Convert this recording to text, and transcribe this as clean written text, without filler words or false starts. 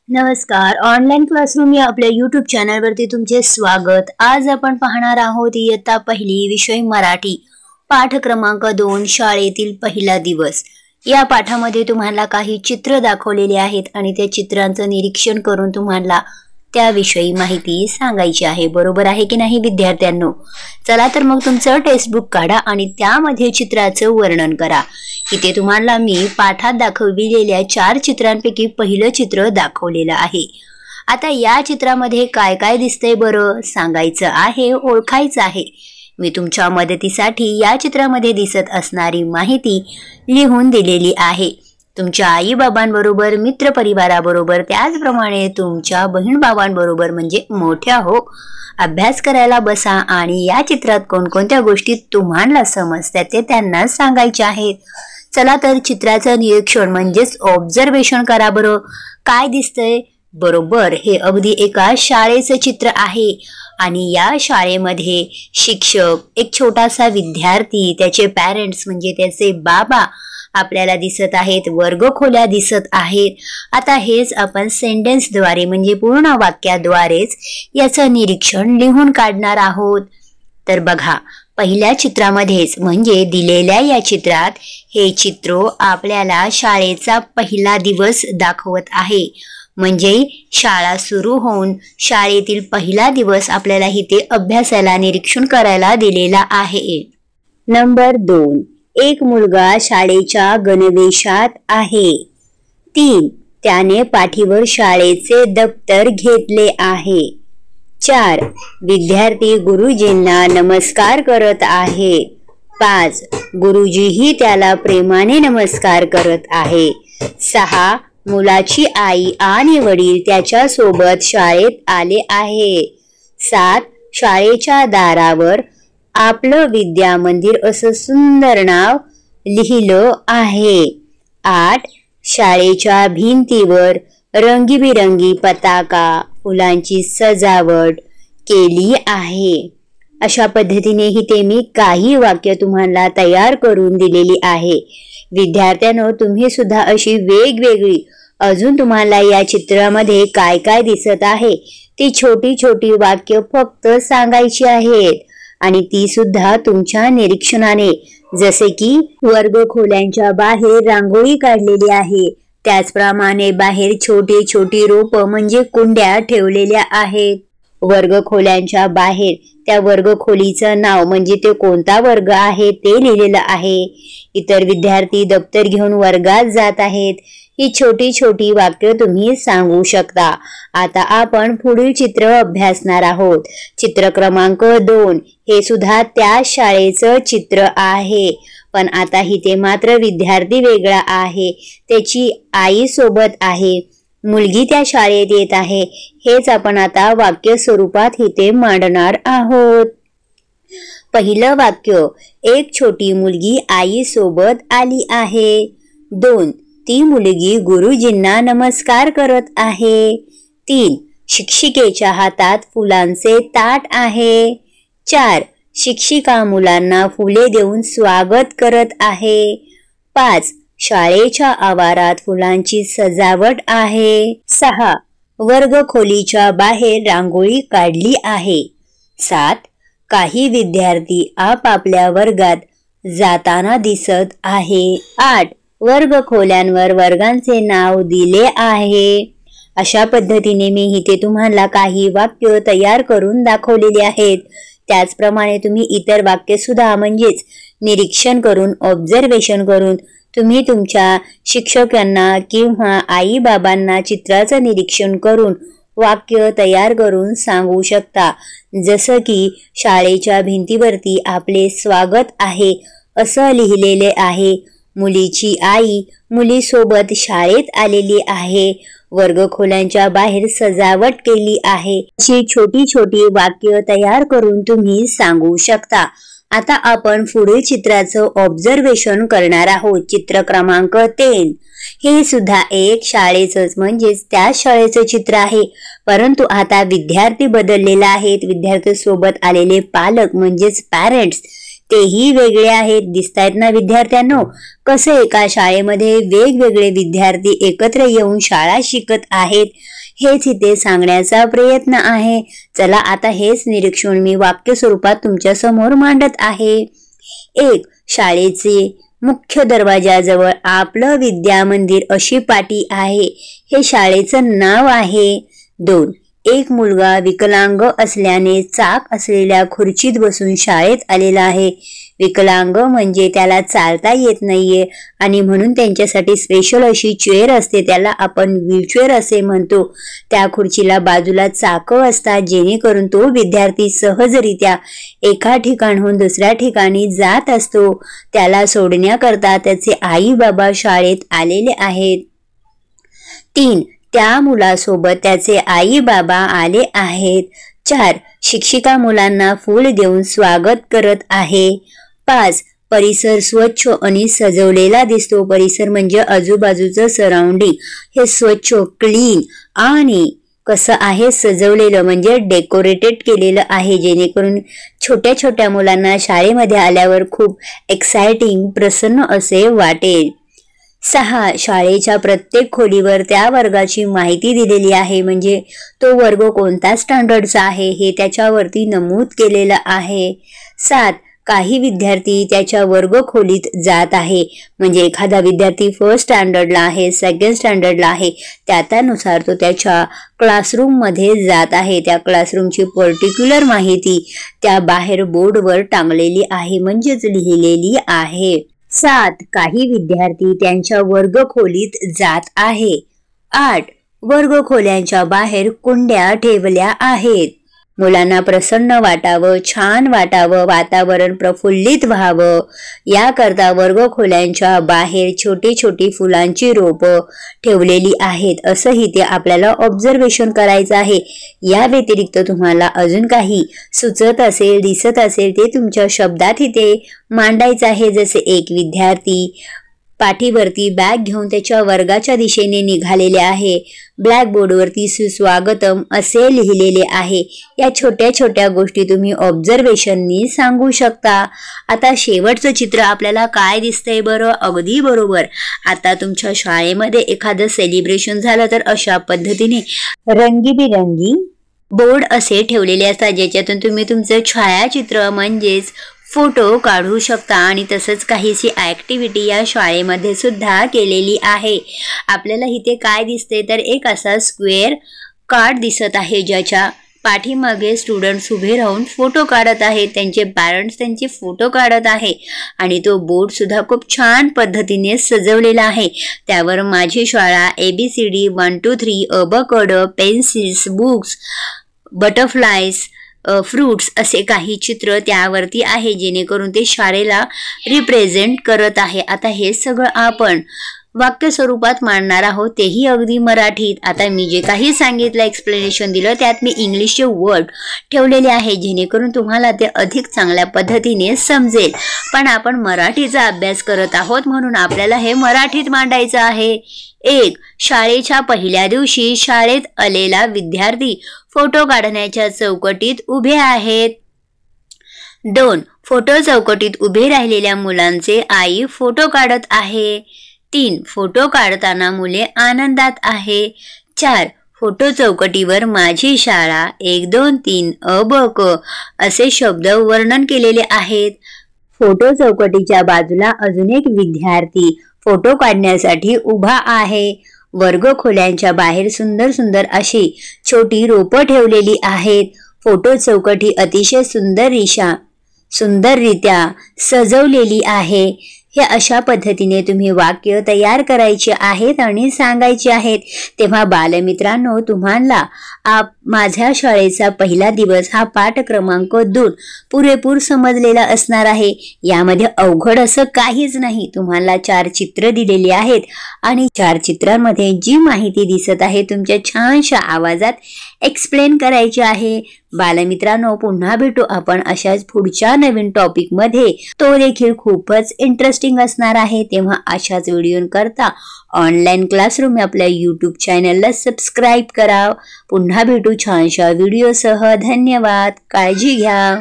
नमस्कार. Online classroom या आपल्या YouTube चॅनलवरती तुमचे स्वागत. आज आपण पाहणार आहोत इयत्ता पहिली विषय मराठी पाठ क्रमांक 2 शाळेतील पहिला दिवस. या पाठामध्ये तुम्हाला काही चित्र दाखवलेले आहेत आणि त्या चित्रांचं निरीक्षण करून तुम्हाला त्याविषयी माहिती सांगायची आहे. बरोबर आहे की नाही विद्यार्थ्यांनो? चला तर मग तुमचं टेक्स्ट बुक काढा आणि त्यामध्ये चित्राचं वर्णन करा. इथे तुम्हाला मी पाठात दाखवलेल्या 4 चित्रांपैकी पहिलं चित्र दाखवलेलं आहे. आता या चित्रामध्ये काय काय दिसतंय बरं सांगायचं आहे, ओळखायचं आहे. मी तुमच्या मदतीसाठी या चित्रामध्ये दिसत असणारी माहिती लिहून दिलेली आहे. तुमच्या आई बाबांबरोबर, मित्र परिवाराबरोबर, त्याचप्रमाणे तुमच्या बहीण भावांबरोबर म्हणजे मोठ्या हो अभ्यास करायला बसा आणि या चित्रात कोणकोणत्या गोष्टी तुम्हाला समजतात ते त्यांना सांगायचे आहेत. चला तर चित्राचं निरीक्षण म्हणजेच ऑब्झर्वेशन करा बरं. काय दिसतंय? बरोबर, हे अगदी एका शाळेचं चित्र आहे आणि या शाळेमध्ये शिक्षक, एक छोटासा विद्यार्थी, त्याचे पॅरेंट्स म्हणजे त्याचे बाबा आपल्याला दिसत आहेत, वर्गखोल्या दिसत आहेत. आता हेच आपण सेंटेन्सद्वारे म्हणजे पूर्ण वाक्याद्वारेच याचं निरीक्षण लिहून काढणार आहोत. तर बघा, पहिल्या चित्रामध्येच म्हणजे दिलेल्या या चित्रात हे चित्र आपल्याला शाळेचा पहिला दिवस दाखवत आहे. म्हणजे शाळा सुरू होऊन शाळेतील पहिला दिवस आपल्याला इथे अभ्यासाला निरीक्षण करायला दिलेला आहे. नंबर 2, एक मुलगा शाळेच्या गणवेशात आहे. 3, त्याने पाठीवर शाळेचे दप्तर घेतले आहे. 4, विद्यार्थी गुरुजींना नमस्कार करत आहे. 5, गुरुजीही त्याला प्रेमाने नमस्कार करत आहे. 6, मुलाची आई आणि वडील त्याच्या सोबत शाळेत आले आहे. 7, शाळेच्या दारावर आपलं विद्या मंदिर असं सुंदर नाव लिहिलं आहे. 8, शाळेच्या भिंतीवर रंगीबिरंगी पताका, फुलांची सजावट केली आहे. अशा पद्धतीने इथे मी काही वाक्य तुम्हाला तयार करून दिलेली आहे. विद्यार्थ्यांनो, तुम्ही सुद्धा अशी वेगवेगळी अजून तुम्हाला या चित्रामध्ये काय काय दिसत आहे ती छोटी छोटी वाक्य फक्त सांगायची आहेत आणि ती सुद्धा तुमच्या निरीक्षणाने. जसे की वर्गखोल्यांच्या बाहेर रांगोळी काढलेली आहे, त्याचप्रमाणे बाहेर छोटी छोटी रोप म्हणजे कुंड्या ठेवलेल्या आहेत. वर्गखोल्यांच्या बाहेर त्या वर्गखोलीचं नाव म्हणजे ते कोणता वर्ग आहे ते लिहिलेलं आहे. इतर विद्यार्थी दप्तर घेऊन वर्गात जात आहेत. ही छोटी छोटी वाक्य तुम्ही सांगू शकता. आता आपण पुढील चित्र अभ्यासणार आहोत. चित्र क्रमांक 2 हे सुद्धा त्या शाळेचं चित्र आहे, पण आता इथे मात्र विद्यार्थी वेगळा आहे, त्याची आई सोबत आहे, मुलगी त्या शाळेत येत आहे. हेच आपण आता वाक्य स्वरूपात इथे मांडणार आहोत. पहिलं वाक्य, एक छोटी मुलगी आई सोबत आली आहे. 2, ती मुलगी गुरुजींना नमस्कार करत आहे. 3, शिक्षिकेच्या हातात फुलांचे ताट आहे. 4, शिक्षिका मुलांना फुले देऊन स्वागत करत आहे. 5, शाळेच्या आवारात फुलांची सजावट आहे. 6, वर्गखोलीच्या बाहेर रांगोळी काढली आहे. 7, काही विद्यार्थी आपापल्या वर्गात जाताना दिसत आहे. 8, वर्गखोल्यांवर वर्गांचे नाव दिले आहे. अशा पद्धतीने मी इथे तुम्हाला काही वाक्य तयार करून दाखवलेली आहेत. त्याचप्रमाणे तुम्ही इतर वाक्य सुद्धा म्हणजेच निरीक्षण करून, ऑब्झर्वेशन करून तुम्ही तुमच्या शिक्षकांना किंवा आई बाबांना चित्राचं निरीक्षण करून वाक्य तयार करून सांगू शकता. जसं की शाळेच्या भिंतीवरती आपले स्वागत आहे असं लिहिलेले आहे. मुलीची आई मुलीसोबत शाळेत आलेली आहे. वर्गखोल्यांच्या बाहेर सजावट केली आहे. अशी छोटी छोटी वाक्य तयार करून तुम्ही सांगू शकता. आता आपण पुढील चित्राचं ऑब्झर्वेशन करणार आहोत. चित्र क्रमांक 3 हे सुद्धा एक शाळेचंच म्हणजेच त्या शाळेचं चित्र आहे, परंतु आता विद्यार्थी बदललेला आहेत. विद्यार्थी सोबत आलेले पालक म्हणजेच पॅरेंट्स तेही वेगळे आहेत. दिसतायत ना विद्यार्थ्यांनो, कसं एका शाळेमध्ये वेगवेगळे विद्यार्थी एकत्र येऊन शाळा शिकत आहेत, हेच इथे सांगण्याचा प्रयत्न आहे. चला आता हेच निरीक्षण मी वाक्य स्वरूपात तुमच्या समोर मांडत आहे. 1. शाळेचे मुख्य दरवाजाजवळ आपलं विद्या मंदिर अशी पाटी आहे, हे शाळेचं नाव आहे. 2. एक मुलगा विकलांग असल्याने चाक असलेल्या खुर्चीत बसून शाळेत आलेला आहे. विकलांग म्हणजे त्याला चालता येत नाहीये आणि म्हणून त्यांच्यासाठी स्पेशल अशी चेअर असते, त्याला आपण व्हीलचेअर असे म्हणतो. त्या खुर्चीला बाजूला चाकं असतात, जेणेकरून तो विद्यार्थी सहजरित्या एका ठिकाणहून दुसऱ्या ठिकाणी जात असतो. त्याला सोडण्याकरता त्याचे आई बाबा शाळेत आलेले आहेत. 3. त्या मुलासोबत त्याचे आई बाबा आले आहेत. 4. शिक्षिका मुलांना फूल देऊन स्वागत करत आहे. 5. परिसर स्वच्छ आणि सजवलेला दिसतो. परिसर म्हणजे आजूबाजूचं सराउंडिंग, हे स्वच्छ, क्लीन आणि कसं आहे सजवलेलं म्हणजे डेकोरेटेड केलेलं आहे, जेणेकरून छोट्या छोट्या मुलांना शाळेमध्ये आल्यावर खूप एक्साइटिंग, प्रसन्न असे वाटेल. 6. शाळेच्या प्रत्येक खोलीवर त्या वर्गाची माहिती दिलेली आहे, म्हणजे तो वर्ग कोणत्या स्टँडर्डचा आहे हे त्याच्यावरती नमूद केलेलं आहे. 7. काही विद्यार्थी त्याच्या वर्ग खोलीत जात आहे, म्हणजे एखादा विद्यार्थी फर्स्ट स्टँडर्डला आहे, सेकंड स्टँडर्डला आहे, त्यानुसार तो त्याच्या क्लासरूम मध्ये जात आहे. त्या क्लासरूमची पर्टिक्युलर माहिती त्या बाहेर बोर्डवर टांगलेली आहे, म्हणजेच लिहिलेली आहे. 7. काही विद्यार्थी त्यांच्या वर्ग खोलीत जात आहे. 8. वर्ग खोल्यांच्या बाहेर कुंड्या ठेवल्या आहेत. मुलांना प्रसन्न वाटावं, छान वाटावं, वातावरण प्रफुल्लित व्हावं याकरता वर्ग खोल्यांच्या बाहेर छोटी छोटी फुलांची रोपं ठेवलेली आहेत, असंही ते आपल्याला ऑब्झर्वेशन करायचं आहे. या व्यतिरिक्त तुम्हाला अजून काही सुचत असेल, दिसत असेल ते तुमच्या शब्दात इथे मांडायचं आहे. जसे एक विद्यार्थी पाठीवरती बॅग घेऊन त्याच्या वर्गाच्या दिशेने निघालेले आहे. ब्लॅकबोर्डवरती सुस्वागतम असे लिहिलेले आहे. या छोट्या छोट्या गोष्टी तुम्ही ऑब्झर्वेशननी सांगू शकता. आता शेवटचं चित्र आपल्याला काय दिसतंय बरं? अगदी बरोबर. आता तुमच्या शाळेमध्ये एखादं सेलिब्रेशन झालं तर अशा पद्धतीने रंगीबिरंगी बोर्ड असे ठेवलेले असतात, ज्याच्यातून तुम्ही तुमचं छायाचित्र म्हणजेच फोटो काढू शकता. आणि तसंच काहीशी ऍक्टिव्हिटी या शाळेमध्ये सुद्धा केलेली आहे. आपल्याला इथे काय दिसते तर एक असा स्क्वेअर कार्ड दिसत आहे, ज्याच्या पाठीमागे स्टुडंट्स उभे राहून फोटो काढत आहेत, त्यांचे पॅरेंट्स त्यांचे फोटो काढत आहे. आणि तो बोर्ड सुद्धा खूप छान पद्धतीने सजवलेला आहे. त्यावर माझी शाळा, ABCD 1 2 3, अ ब क ड, पेन्सिल्स, बुक्स, बटरफ्लायज, फ्रूट्स असे काही चित्र त्यावरती आहे, जेणेकरून ते शाळेला रिप्रेझेंट करत आहे. आता हे सगळं आपण वाक्य स्वरूपात मांडणार आहोत, तेही अगदी मराठीत. आता मी जे काही सांगितलं, एक्सप्लेनेशन दिलं, त्यात मी इंग्लिशचे वर्ड ठेवलेले आहे, जेणेकरून तुम्हाला ते अधिक चांगल्या पद्धतीने समजेल. पण आपण मराठीचा अभ्यास करत आहोत, म्हणून आपल्याला हे मराठीत मांडायचं आहे. 1. शाळेच्या पहिल्या दिवशी शाळेत आलेला विद्यार्थी फोटो काढण्याच्या चौकटीत उभे आहेत. 2. फोटो चौकटीत उभे राहिलेल्या मुलांचे आई फोटो काढत आहे. 3. फोटो काढताना मुले आनंदात आहे. 4. फोटो चौकटीवर माझी शाळा 1 2 3 अ ब क असे शब्द वर्णन केलेले आहेत. फोटो चौकटीच्या बाजूला अजून एक विद्यार्थी फोटो काढण्यासाठी उभा आहे. वर्ग खोल्यांच्या बाहेर सुंदर सुंदर अशी छोटी रोपं ठेवलेली आहेत. फोटो चौकटी अतिशय सुंदररित्या सजवलेली आहे. हे अशा पद्धतीने तुम्ही वाक्य तयार करायचे आहेत आणि सांगायचे आहेत. तेव्हा बालमित्रांनो, तुम्हाला माझ्या शाळेचा पहिला दिवस हा पाठ क्रमांक 2 पुरेपूर समजलेला असणार आहे. यामध्ये अवघड असं काहीच नाही. तुम्हाला 4 चित्र दिलेली आहेत आणि 4 चित्रांमध्ये जी माहिती दिसत आहे तुमच्या छानशा आवाजात एक्सप्लेन करायची आहे. बालमित्रांनो, पुन्हा भेटू आपण अशाच पुढच्या नवीन टॉपिक मध्ये. तो देखील खूपच इंटरेस्टिंग असणार आहे. तेव्हा अशाच व्हिडिओ करता ऑनलाईन क्लासरूम आपल्या YouTube चॅनलला सबस्क्राईब करा. पुन्हा भेटू छानशा व्हिडिओ सह. धन्यवाद. काळजी घ्या.